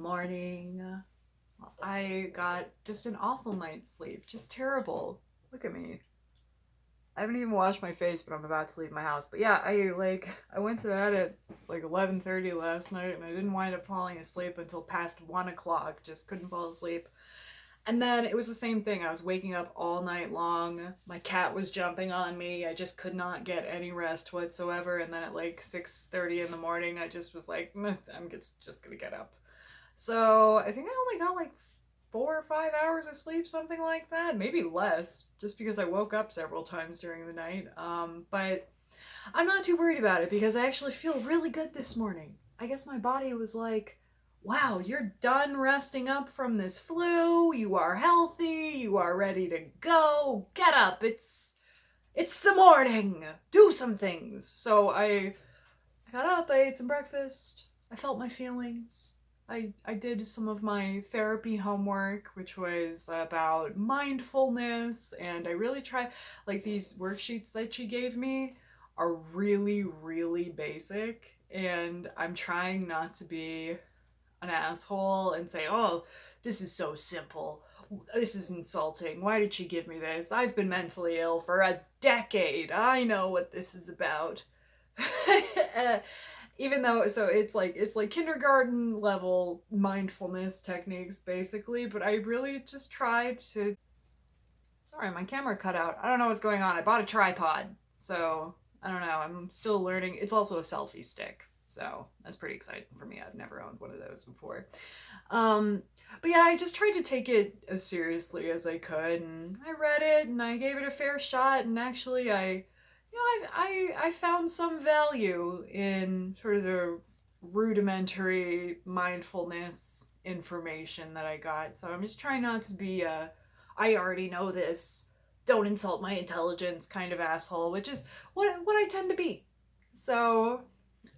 morning. I got just an awful night's sleep. Just terrible. Look at me. I haven't even washed my face, but I'm about to leave my house. But yeah, I went to bed at like 11:30 last night, and I didn't wind up falling asleep until past 1 o'clock. Just couldn't fall asleep. And then it was the same thing. I was waking up all night long. My cat was jumping on me. I just could not get any rest whatsoever. And then at like 6:30 in the morning, I just was like, "Meh, I'm just gonna get up." So I think I only got like 4 or 5 hours of sleep, something like that. Maybe less, just because I woke up several times during the night. But I'm not too worried about it because I actually feel really good this morning. I guess my body was like, wow, you're done resting up from this flu. You are healthy. You are ready to go. Get up. It's the morning. Do some things. So I got up, I ate some breakfast, I felt my feelings. I did some of my therapy homework, which was about mindfulness, and I really tried, like, these worksheets that she gave me are really, really basic, and I'm trying not to be an asshole and say, oh, this is so simple. This is insulting. Why did she give me this? I've been mentally ill for a decade. I know what this is about. uh, Even though it's like kindergarten level mindfulness techniques basically, but I really just tried to. Sorry, my camera cut out. I don't know what's going on. I bought a tripod, so I don't know. I'm still learning. It's also a selfie stick, so that's pretty exciting for me. I've never owned one of those before. Um, but yeah, I just tried to take it as seriously as I could, and I read it and I gave it a fair shot, and actually I found some value in sort of the rudimentary mindfulness information that I got. So I'm just trying not to be a I already know this, don't insult my intelligence kind of asshole, which is what I tend to be. So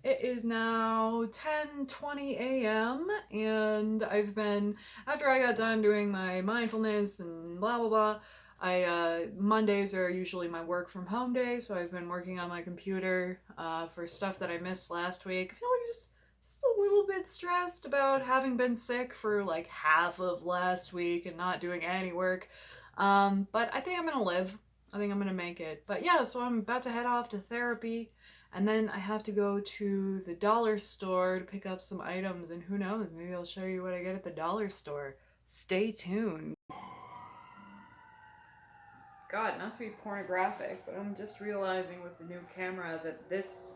it is now 10:20 a.m. and I've been after I got done doing my mindfulness and blah blah blah. I Mondays are usually my work from home day, so I've been working on my computer for stuff that I missed last week. I feel like just a little bit stressed about having been sick for like half of last week and not doing any work. But I think I'm gonna live. I think I'm gonna make it. But yeah, so I'm about to head off to therapy. And then I have to go to the dollar store to pick up some items, and who knows, maybe I'll show you what I get at the dollar store. Stay tuned. God, not to be pornographic, but I'm just realizing with the new camera that this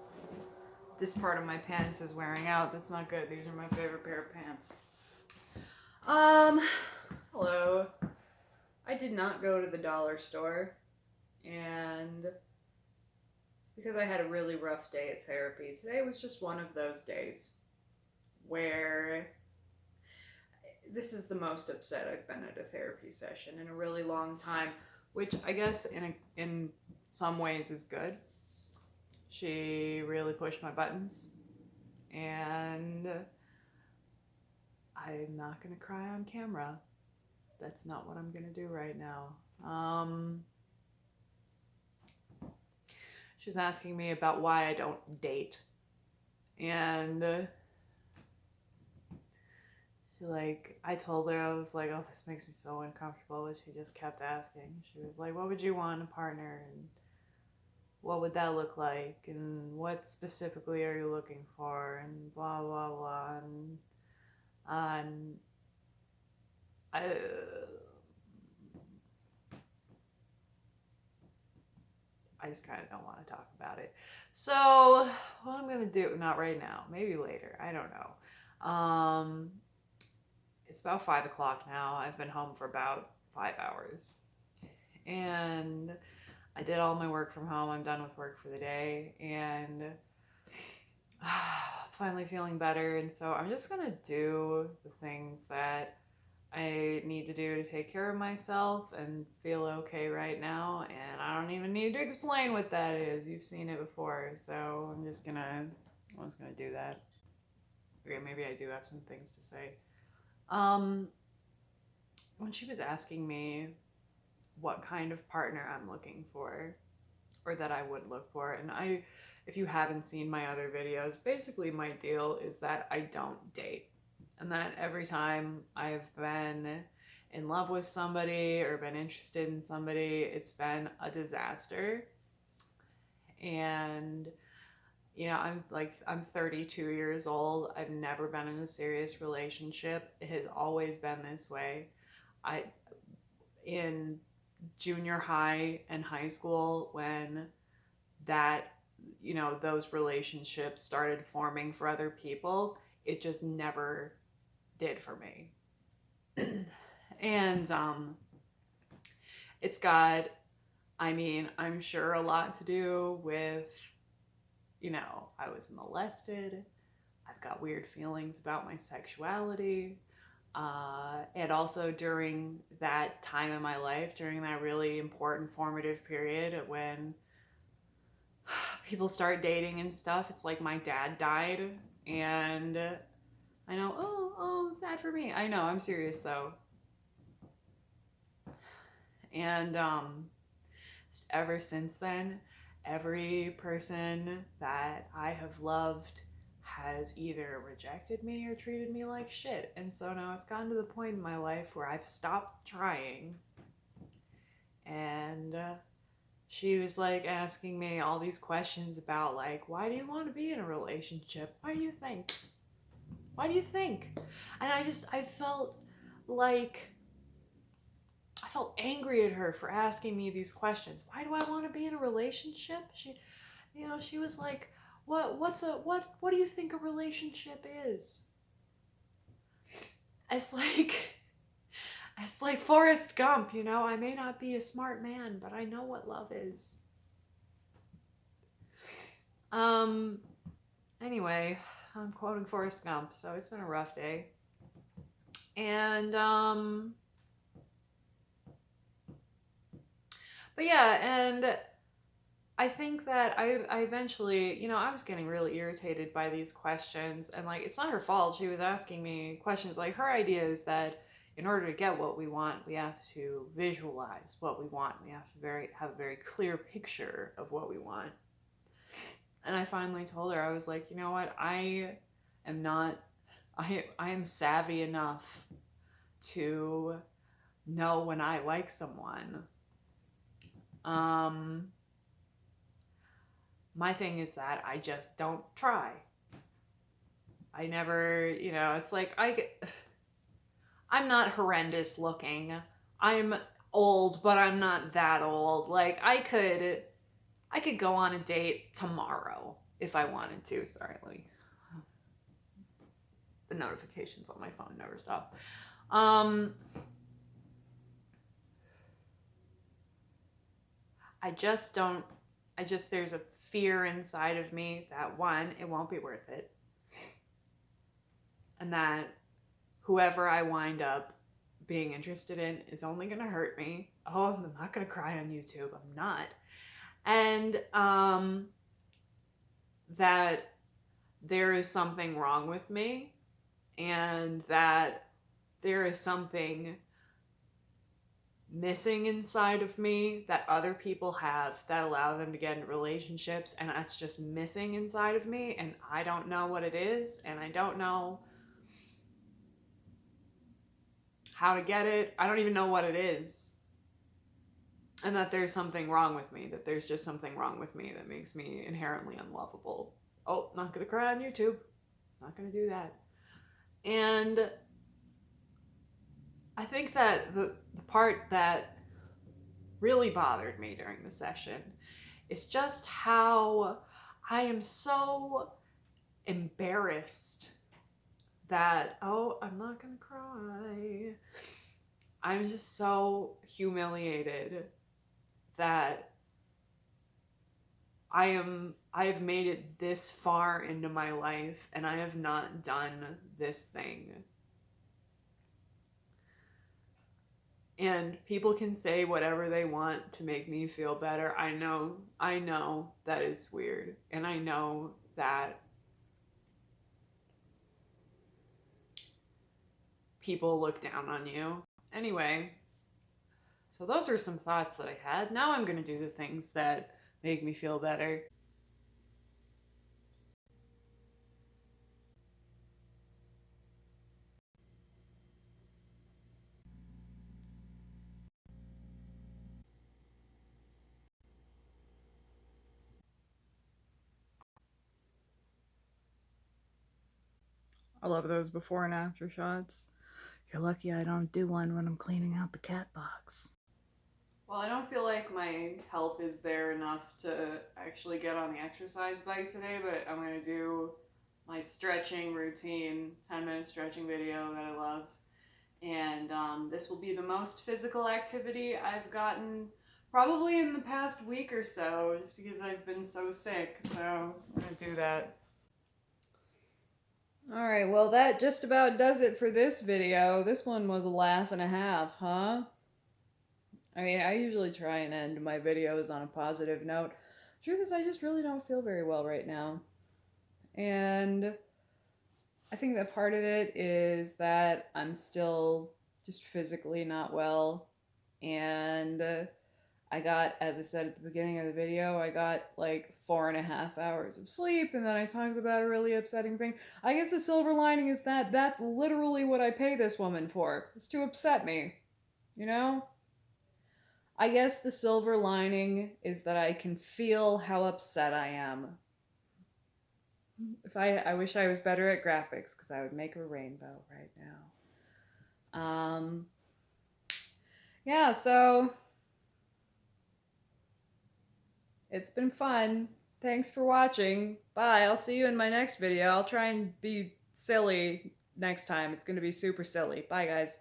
part of my pants is wearing out. That's not good. These are my favorite pair of pants. Um, hello. I did not go to the dollar store, and because I had a really rough day at therapy, today was just one of those days where this is the most upset I've been at a therapy session in a really long time, which I guess in some ways is good. She really pushed my buttons, and I'm not gonna cry on camera. That's not what I'm gonna do right now. She was asking me about why I don't date, and I told her, I was like, oh, this makes me so uncomfortable, but she just kept asking. She was like, what would you want in a partner, and what would that look like, and what specifically are you looking for, and blah blah blah, and I I just kind of don't want to talk about it. So what I'm gonna do, not right now, maybe later, I don't know. It's about 5 o'clock now. I've been home for about 5 hours, and I did all my work from home. I'm done with work for the day, and finally feeling better. And so I'm just gonna do the things that I need to do to take care of myself and feel okay right now. And I don't even need to explain what that is. You've seen it before, so I'm just gonna do that. Okay, maybe I do have some things to say. Um, when she was asking me what kind of partner I'm looking for, or that I would look for, and if you haven't seen my other videos, basically my deal is that I don't date. and that every time I've been in love with somebody or been interested in somebody, it's been a disaster. And I'm 32 years old. I've never been in a serious relationship. It has always been this way. I in junior high and high school, when that those relationships started forming for other people, it just never did for me. And it's got, I'm sure, a lot to do with, I was molested. I've got weird feelings about my sexuality. And also during that time in my life, during that really important formative period when people start dating and stuff, it's like my dad died. And I know, oh, sad for me. I know, I'm serious though. And ever since then, every person that I have loved has either rejected me or treated me like shit. And so now it's gotten to the point in my life where I've stopped trying. And she was like asking me all these questions about, like, why do you want to be in a relationship? Why do you think? Why do you think? And I felt like, I felt angry at her for asking me these questions. Why do I want to be in a relationship? She was like, what do you think a relationship is? It's like Forrest Gump, I may not be a smart man, but I know what love is. Anyway, I'm quoting Forrest Gump, so it's been a rough day. And but yeah, and I think that I eventually, I was getting really irritated by these questions, and like, it's not her fault. She was asking me questions. Like, her idea is that in order to get what we want, we have to visualize what we want. We have to have a very clear picture of what we want. And I finally told her, I was like, you know what? I am savvy enough to know when I like someone. My thing is that I just don't try. I never, it's like I'm not horrendous looking. I'm old, but I'm not that old. Like, I could go on a date tomorrow if I wanted to. Sorry, like, the notifications on my phone never stop. There's a fear inside of me that, one, it won't be worth it. And that whoever I wind up being interested in is only going to hurt me. Oh, I'm not going to cry on YouTube. I'm not. And that there is something wrong with me, and that there is something missing inside of me that other people have that allow them to get into relationships, and that's just missing inside of me, and I don't know what it is, and I don't know how to get it. I don't even know what it is. And that there's something wrong with me, that there's just something wrong with me that makes me inherently unlovable. Oh, not gonna cry on YouTube. Not gonna do that. And I think that the part that really bothered me during the session is just how I am so embarrassed that, oh, I'm not gonna cry. I'm just so humiliated that I have made it this far into my life and I have not done this thing. And people can say whatever they want to make me feel better. I know that it's weird. And I know that people look down on you. Anyway, so those are some thoughts that I had. Now I'm going to do the things that make me feel better. I love those before and after shots. You're lucky I don't do one when I'm cleaning out the cat box. Well, I don't feel like my health is there enough to actually get on the exercise bike today, but I'm going to do my stretching routine, 10-minute stretching video that I love. And this will be the most physical activity I've gotten probably in the past week or so, just because I've been so sick. So I'm going to do that. Alright, well that just about does it for this video. This one was a laugh and a half, huh? I mean, I usually try and end my videos on a positive note. Truth is, I just really don't feel very well right now. And I think that part of it is that I'm still just physically not well. And I got, as I said at the beginning of the video, I got like 4.5 hours of sleep, and then I talked about a really upsetting thing. I guess the silver lining is that that's literally what I pay this woman for. It's to upset me. You know? I guess the silver lining is that I can feel how upset I am. If I wish I was better at graphics because I would make a rainbow right now. Yeah, so it's been fun. Thanks for watching. Bye. I'll see you in my next video. I'll try and be silly next time. It's going to be super silly. Bye, guys.